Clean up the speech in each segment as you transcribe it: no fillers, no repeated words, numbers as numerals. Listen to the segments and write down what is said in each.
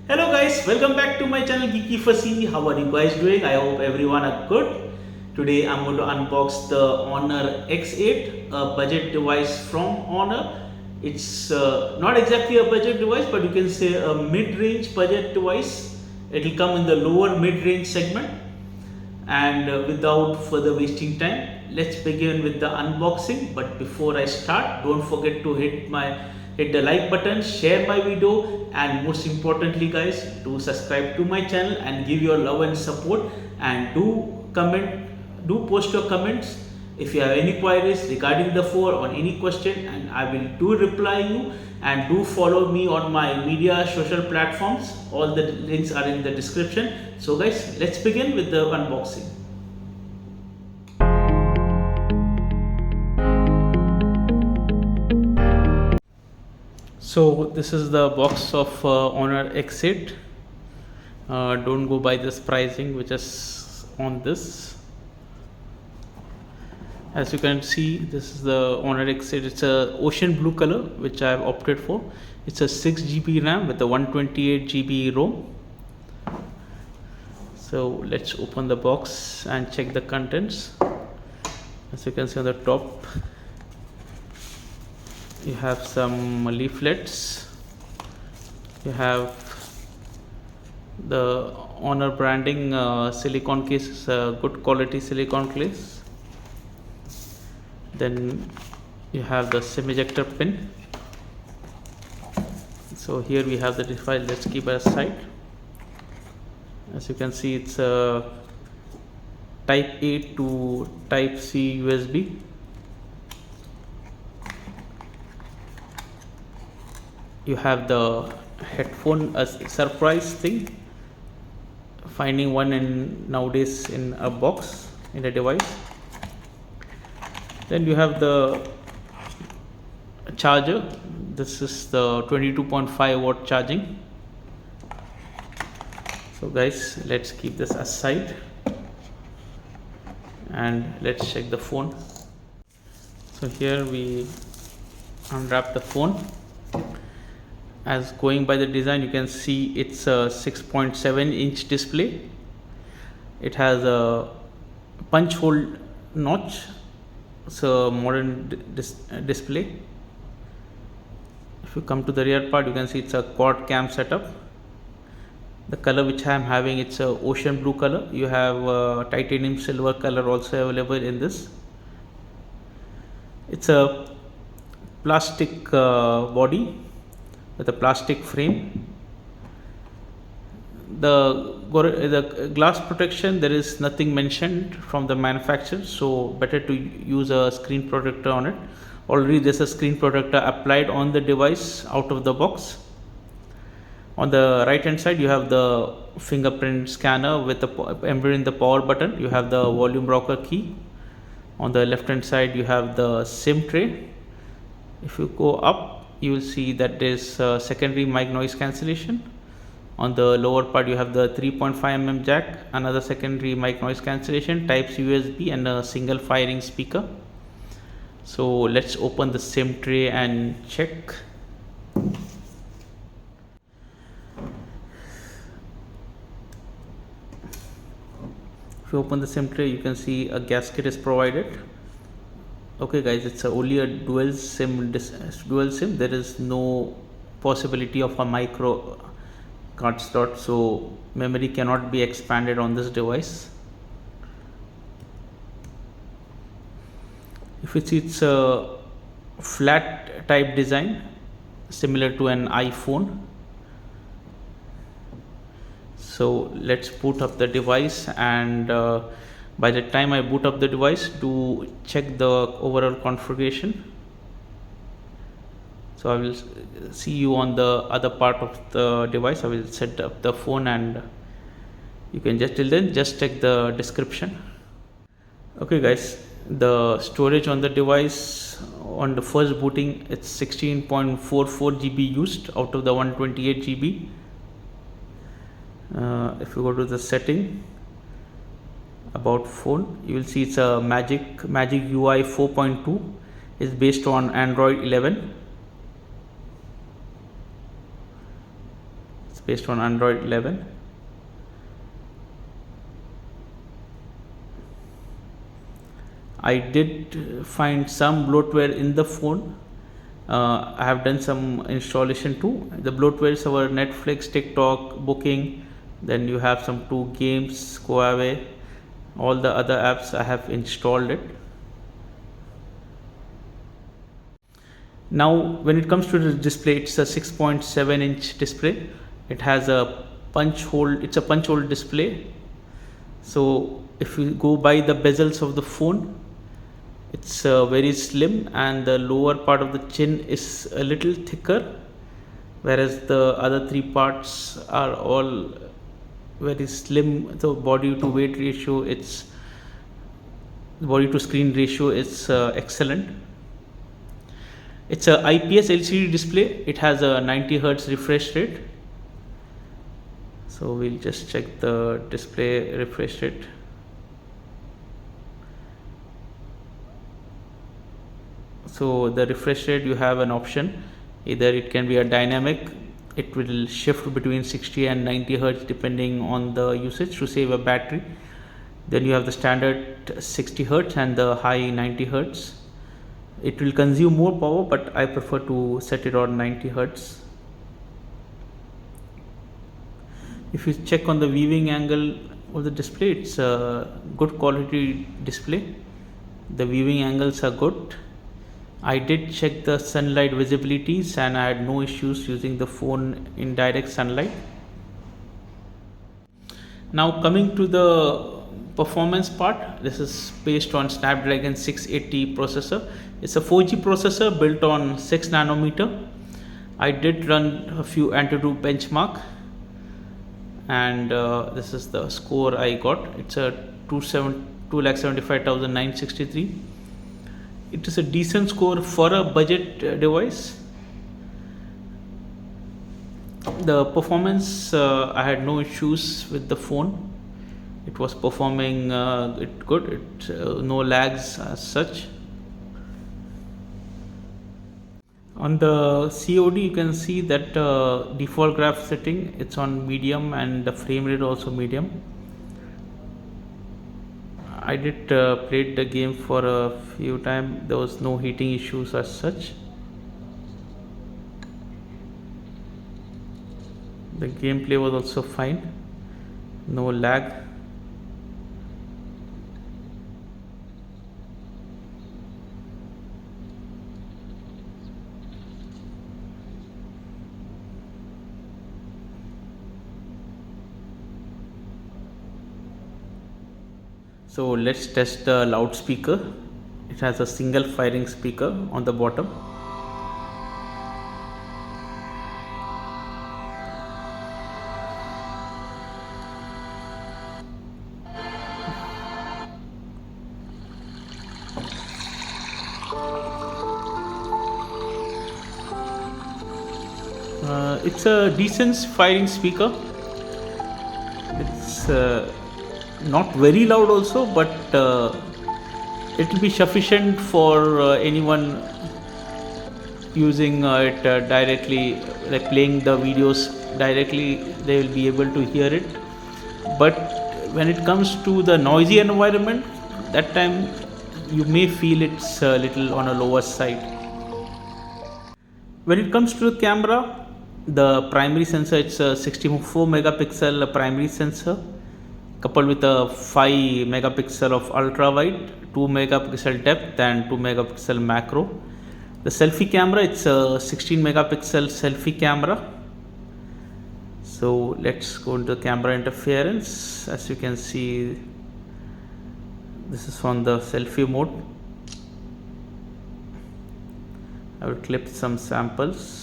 Hello guys, welcome back to my channel Geeky Fussy. How are you guys doing? I hope everyone are good. Today I'm going to unbox the Honor X8, a budget device from Honor. It's not exactly a budget device, but you can say a mid-range budget device. It will come in the lower mid-range segment. And without further wasting time, let's begin with the unboxing. But before I start, don't forget to hit the like button, share my video, and most importantly guys, do subscribe to my channel and give your love and support, and do post your comments if you have any queries regarding the phone or any question, and I will do reply you. And do follow me on my media social platforms. All the links are in the description. So guys, let's begin with the unboxing. So this is the box of Honor X8. Don't go by this pricing which is on this. As you can see, this is the Honor X8. It's a ocean blue color which I have opted for. It's a 6 GB RAM with a 128 GB ROM. So let's open the box and check the contents. As you can see on the top, you have some leaflets. You have the Honor branding silicone case. It's a good quality silicone case. Then you have the SIM ejector pin. So here we have the device. Let's keep it aside. As you can see, it's a type A to type C USB. You have the headphone, a surprise thing, finding one in nowadays in a box in a device. Then you have the charger. This is the 22.5 watt charging. So guys, let's keep this aside and let's check the phone. So here we unwrap the phone. As going by the design, you can see it's a 6.7-inch display. It has a punch hole notch. It's a modern display. If you come to the rear part, you can see it's a quad cam setup. The color which I am having, it's a ocean blue color. You have titanium silver color also available in this. It's a plastic body with a plastic frame. The glass protection, there is nothing mentioned from the manufacturer, so better to use a screen protector on it. Already there's a screen protector applied on the device out of the box. On the right hand side, you have the fingerprint scanner with the embedded in the power button. You have the volume rocker key. On the left hand side, you have the SIM tray. If you go up, you will see that there's secondary mic noise cancellation. On the lower part, you have the 3.5 mm jack, another secondary mic noise cancellation, type C USB, and a single firing speaker. So let's open the SIM tray and check. If you open the SIM tray, you can see a gasket is provided. Okay guys, it's only a dual SIM. There is no possibility of a micro card slot, so memory cannot be expanded on this device. If it's a flat type design similar to an iPhone. So let's boot up the device, and by the time I boot up the device, to check the overall configuration. So I will see you on the other part of the device. I will set up the phone, and you can just till then just check the description. Okay guys, the storage on the device on the first booting, it's 16.44 GB used out of the 128 GB. If you go to the setting, about phone, you will see it's a Magic UI 4.2. is based on Android 11. based on Android 11. I did find some bloatware in the phone. I have done some installation too. The bloatwares are Netflix, TikTok, Booking. Then you have some 2 games, Huawei. All the other apps I have installed it. Now, when it comes to the display, it's a 6.7-inch display. It has a punch hole. It's a punch hole display. So if you go by the bezels of the phone, it's very slim, and the lower part of the chin is a little thicker, whereas the other 3 parts are all very slim. The body to weight ratio, its body to screen ratio is excellent. It's a IPS LCD display. It has a 90 Hz refresh rate. So we'll just check the display refresh rate. So the refresh rate, you have an option. Either it can be a dynamic, it will shift between 60 and 90 Hz depending on the usage to save a battery. Then you have the standard 60 Hz and the high 90 Hz. It will consume more power, but I prefer to set it on 90 Hz. If you check on the viewing angle of the display, it's a good quality display. The viewing angles are good. I did check the sunlight visibilities and I had no issues using the phone in direct sunlight. Now coming to the performance part, this is based on Snapdragon 680 processor. It's a 4G processor built on 6 nanometer. I did run a few Antutu benchmark, and this is the score I got. It's a 2,75,963. It is a decent score for a budget device. The performance, I had no issues with the phone. It was performing good. No lags as such. On the COD, you can see that default graph setting, it's on medium, and the frame rate also medium. I did played the game for a few times. There was no heating issues as such. The gameplay was also fine. No lag. So let's test the loudspeaker. It has a single firing speaker on the bottom. It's a decent firing speaker. It's not very loud also, but it will be sufficient for anyone using it directly, like playing the videos directly. They will be able to hear it. But when it comes to the noisy environment, that time you may feel it's a little on a lower side. When it comes to the camera, the primary sensor, it's a 64 megapixel primary sensor coupled with a 5 megapixel of ultra wide, 2 megapixel depth and 2 megapixel macro. The selfie camera, it's a 16 megapixel selfie camera. So let's go into the camera interference. As you can see, this is on the selfie mode. I will clip some samples.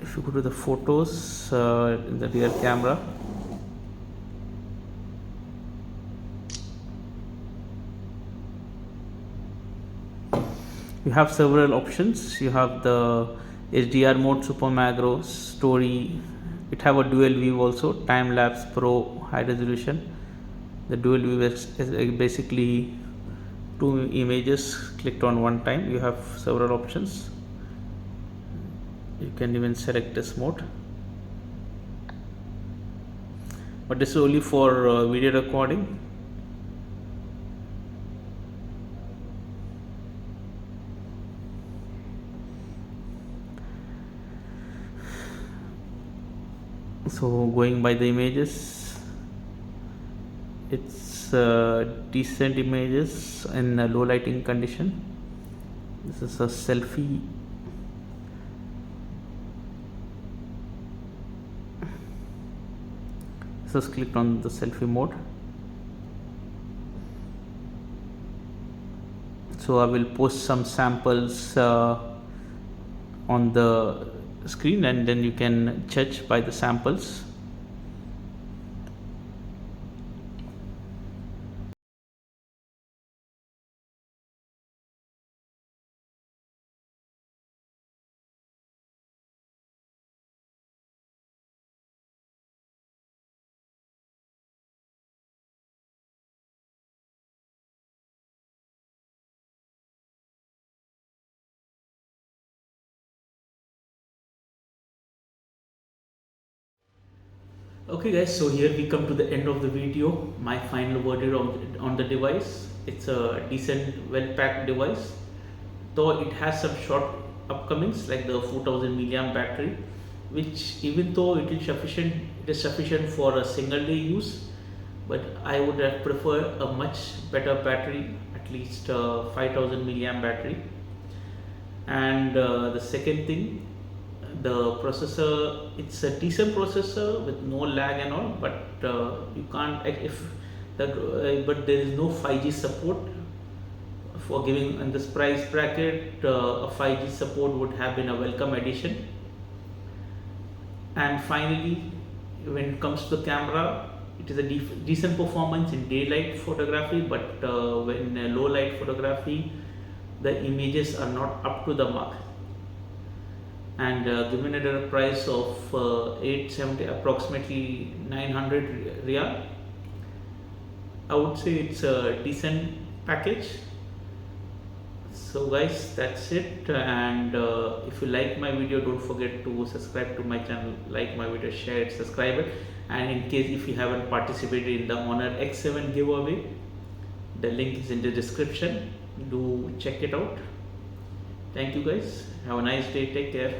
If you go to the photos in the rear camera, you have several options. You have the HDR mode, super macro, story. It have a dual view also, time lapse, pro, high resolution. The dual view is basically 2 images clicked on one time. You have several options. You can even select this mode, but this is only for video recording. So going by the images, it's decent images in a low lighting condition. This is a selfie. Just click on the selfie mode. So I will post some samples on the screen, and then you can judge by the samples. Okay guys, so here we come to the end of the video. My final verdict on the device. It's a decent, well-packed device, though it has some short upcomings like the 4000 milliamp battery, which even though it is sufficient for a single day use, but I would have preferred a much better battery, at least 5000 milliamp battery. And the second thing, the processor, it's a decent processor with no lag and all, but you can't if that but there is no 5G support for giving in this price bracket. A 5G support would have been a welcome addition. And finally, when it comes to the camera, it is a decent performance in daylight photography, but when low light photography, the images are not up to the mark. And given at a price of 870, approximately 900 riyal, I would say it's a decent package. So guys, that's it. And if you like my video, don't forget to subscribe to my channel, like my video, share it, subscribe it. And in case if you haven't participated in the Honor X7 giveaway, the link is in the description. Do check it out. Thank you guys. Have a nice day. Take care.